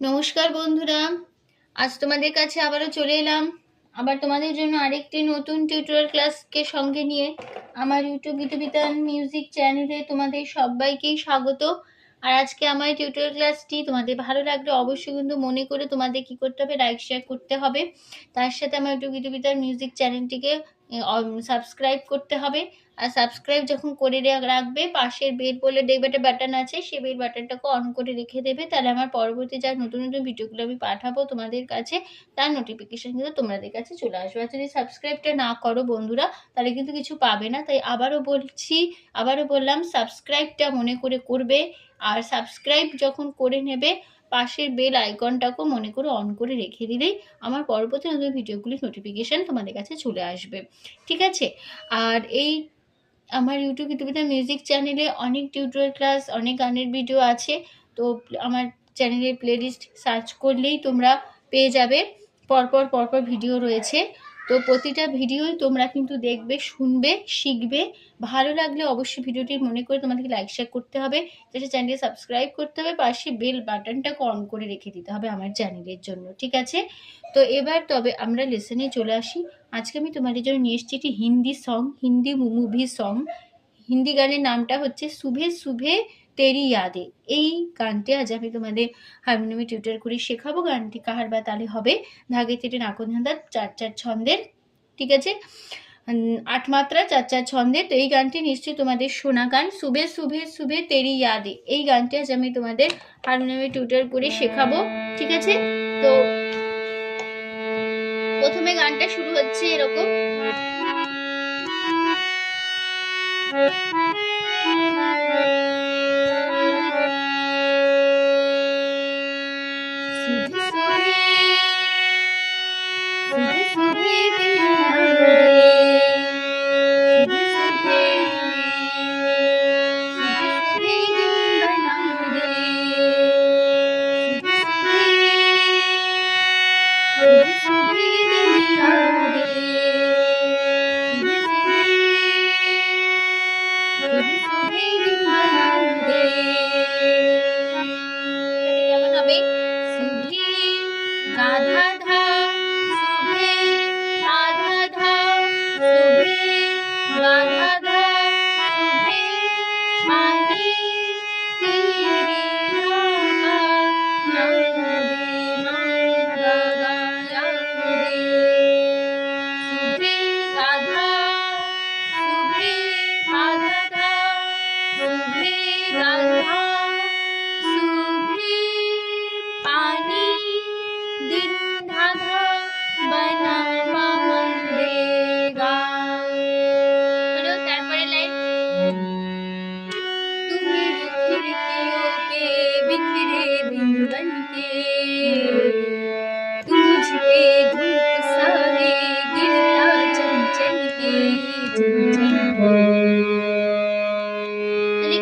নমস্কার বন্ধুরা, আজ তোমাদের কাছে আবারও চলে এলাম। আবার তোমাদের জন্য আরেকটি নতুন টিউটোরিয়াল ক্লাসকে সঙ্গে নিয়ে আমার ইউটিউব গীতবিতান মিউজিক চ্যানেলে তোমাদের সবাইকেই স্বাগত। আর আজকে আমার টিউটোরিয়াল ক্লাসটি তোমাদের ভালো লাগলে অবশ্যই কিন্তু মনে করে তোমাদের কি করতে হবে, লাইক শেয়ার করতে হবে। তার সাথে আমার ইউটিউব গীতবিতান মিউজিক চ্যানেলটিকে সাবস্ক্রাইব করতে হবে। আর সাবস্ক্রাইব যখন করে রাখবে, পাশের বেল বলে দেখবে একটা বাটন আছে, সেই বেল বাটনটাকে অন করে রেখে দেবে। তাহলে আমার পরবর্তী যা নতুন নতুন ভিডিওগুলো আমি পাঠাবো তোমাদের কাছে, তার নোটিফিকেশন কিন্তু তোমাদের কাছে চলে আসবে। আর যদি সাবস্ক্রাইবটা না করো বন্ধুরা, তাহলে কিন্তু কিছু পাবে না। তাই আবারও বললাম, সাবস্ক্রাইবটা মনে করে করবে। আর সাবস্ক্রাইব যখন করে নেবে, পাশের বেল আইকনটাকেও মনে করে অন করে রেখে দিলেই আমার পরবর্তী নতুন ভিডিওগুলির নোটিফিকেশান তোমাদের কাছে চলে আসবে। ঠিক আছে? আর এই আমার ইউটিউব গীতবিতান মিউজিক চ্যানেলে অনেক টিউটোরিয়াল ক্লাস, অনেক গানের ভিডিও আছে। তো আমার চ্যানেলের প্লেলিস্ট সার্চ করলেই তোমরা পেয়ে যাবে। পরপর ভিডিও রয়েছে। তো প্রতিটা ভিডিওই তোমরা কিন্তু দেখবে, শুনবে, শিখবে। ভালো লাগলে অবশ্যই ভিডিওটি মনে করে তোমাদেরকে লাইক শেয়ার করতে হবে, যেটা চ্যানেলটি সাবস্ক্রাইব করতে হবে, পাশে বেল বাটনটাকে অন করে রেখে দিতে হবে আমার চ্যানেলের জন্য। ঠিক আছে? তো এবার তবে আমরা লেসনে চলে আসি। আজকে আমি তোমাদের জন্য নিয়ে এসেছি একটি হিন্দি মুভি সং। হিন্দি গানের নামটা হচ্ছে সুভে সুভে তেরি ইয়াদে। এই গানটি আজ আমি তোমাদের হারমোনিয়ামে টিউটর করে শেখাবো। গানটি কাহার বা তালে হবে ধাগে তেটে নাকোধাঁধার 4/4 ছন্দের। ঠিক আছে? 8 মাত্রা 4/4 ছন্দের। তো এই গানটি নিশ্চয়ই তোমাদের শোনা গান, সুবে সুভে সুভে তেরি ইয়াদে। এই গানটি আজ আমি তোমাদের হারমোনিয়ামে টিউটর করে শেখাবো। ঠিক আছে? তো প্রথমে গানটা শুরু হচ্ছে এরকম।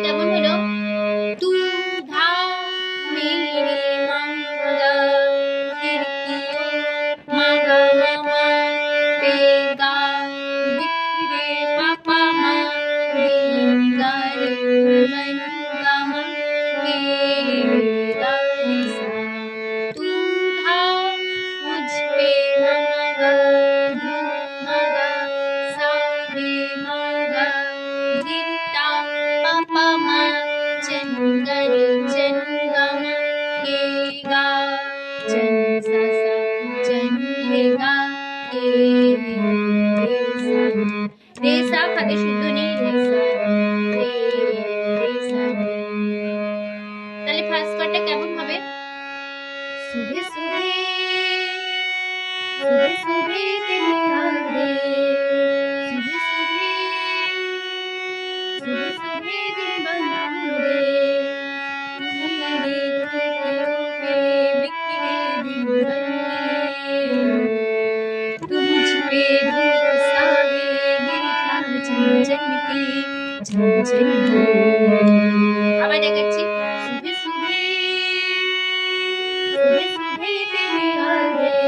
কেমন হলো? তু ধা মেরে মাঙ্গা খিড়কিও মাগা মামা পেগা বিখরে পাপা মা গার মঙ্গা মা কে গারি সা তু ধা মুঝ पे मांगा धू मांगा सा रे मांगा गिरता पापा मा चंगर चंगम के गा चन सा सा चन रे गा के रे सा खाते शुद्ध नहीं रे सा रे सा। তাহলে ফার্স্ট পার্টটা কেমন হবে? সুবে সুবে सुबह सुबह तेरी यादें, सुबह सुबह सुबह दिन बना दे, मेरे खिड़कियों पे बिखरे दिन बनके, तू मुझ पे धूप सा है गिरता झंझन के झंझन के। আবার দেখাচ্ছি। सुबह सुबह तेरी यादें,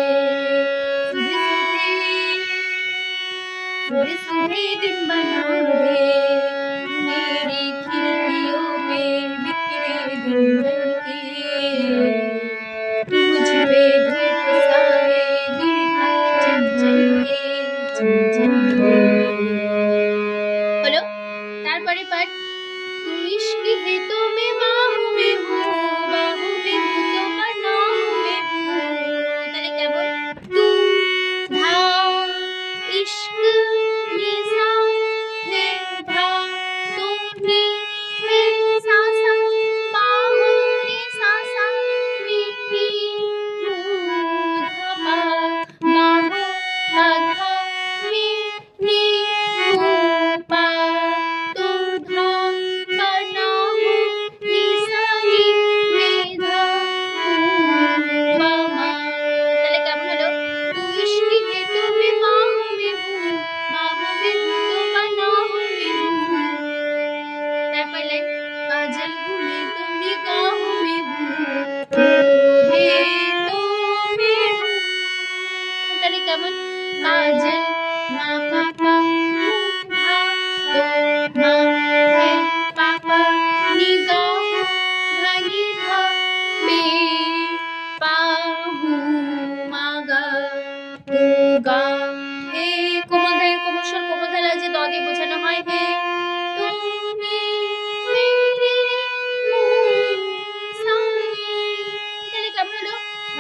सुबह सुबह दिन बना दे, मेरी खिड़कियों पे बिखरे दिन बनके,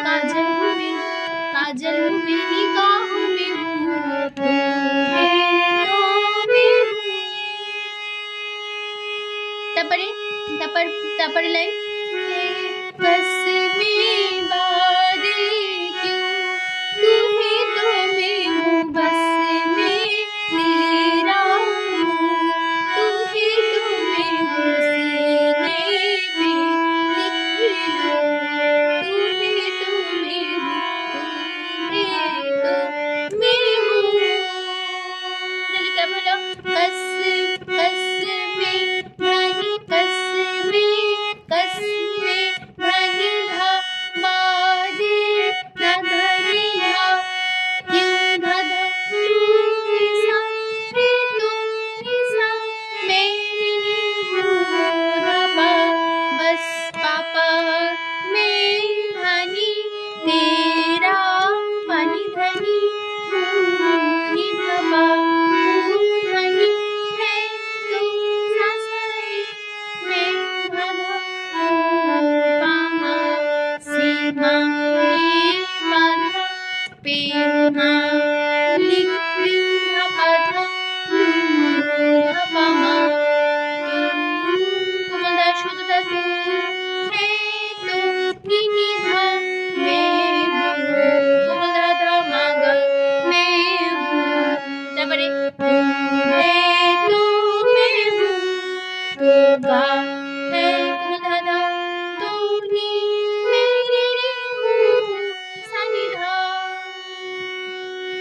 काजल हूँ मैं निगाहों में हूँ, तापरे लाइन कसमें वादे क्यों, तू ही तो मैं हूँ बस मैं तेरा हूँ, तू ही तो मैं हूँ सीने पे लिख लो, तू ही तो मैं हूँ, तू ही तो मैं हूँ। चलिए क्या बोलो,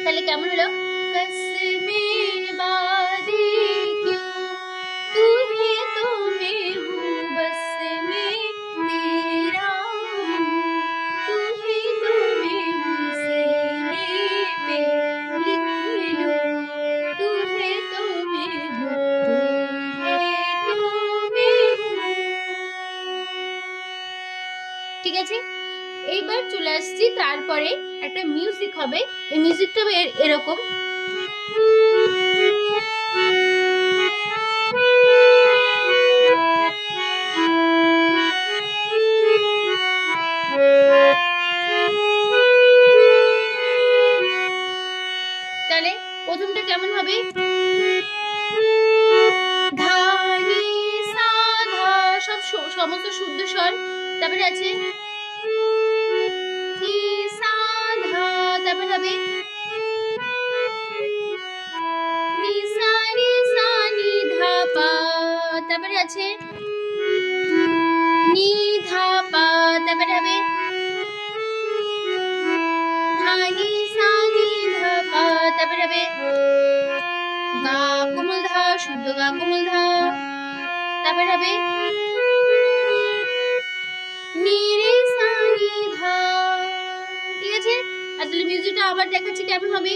তাহলে কেমন হলো, कसमें वादे क्यों, तू ही तो मैं हूँ बस मैं तेरा हूँ, तू ही तो मैं हूँ सीने पे लिख लो, तू ही तो मैं हूँ, तू ही तो मैं हूँ। ঠিক আছে, এইবার চলে আসছি তারপরে একটা মিউজিক হবে, এই মিউজিকটা এরকম। তাহলে প্রথমটা কেমন হবে, ধা নি সা ধা, সব সমস্ত শুদ্ধ স্বর, তারপরে আছে নি সা ধা, তারপরে হবে নি সা নি ধা পা, তারপরে আছে নি ধা পা, তারপরে হবে ধা নি সা নি ধা পা, তারপরে হবে গা কোমল ধা, শুদ্ধ গা কোমল ধা, তারপরে হবে নি রে সা নি ধা। ঠিক আছে, আসলে মিউজিকটা আবার দেখাচ্ছি কেমন হবে।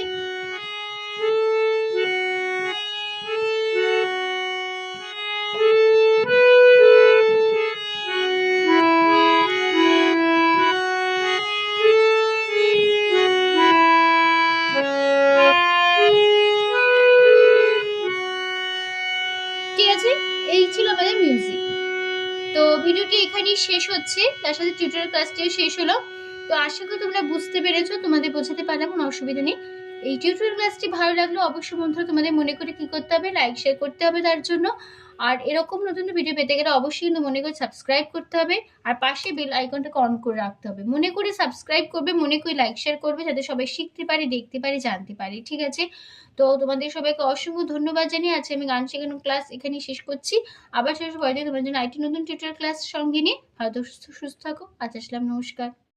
ঠিক আছে, এই ছিল আমাদের মিউজিক। তো ভিডিওটি এখানেই শেষ হচ্ছে, তার সাথে টিউটোরিয়াল ক্লাসটিও শেষ হলো। তো আশা করি তোমরা বুঝতে পেরেছো, তোমাদের বোঝাতে পারলাম, কোনো অসুবিধা নেই। এই টিউটোরিয়াল ক্লাসটি ভালো লাগলো অবশ্যই বন্ধুরা তোমাদের মনে করে কি করতে হবে, লাইক শেয়ার করতে হবে তার জন্য। আর এরকম নতুন ভিডিও পেতে গেলে অবশ্যই কিন্তু মনে করে সাবস্ক্রাইব করতে হবে, আর পাশে বেল আইকনটাকে অন করে রাখতে হবে। মনে করে সাবস্ক্রাইব করবে, মনে করে লাইক শেয়ার করবে, যাতে সবাই শিখতে পারে, দেখতে পারে, জানতে পারে। ঠিক আছে, তো তোমাদের সবাইকে অসংখ্য ধন্যবাদ জানিয়ে আজকে আমি গান শেখানোর ক্লাস এখানেই শেষ করছি। আবার শেষ পরে তোমার জন্য আইটি নতুন টিউটোরিয়াল ক্লাস সঙ্গে নিয়ে ভালো সুস্থ থাকো। আজ আসলাম, নমস্কার।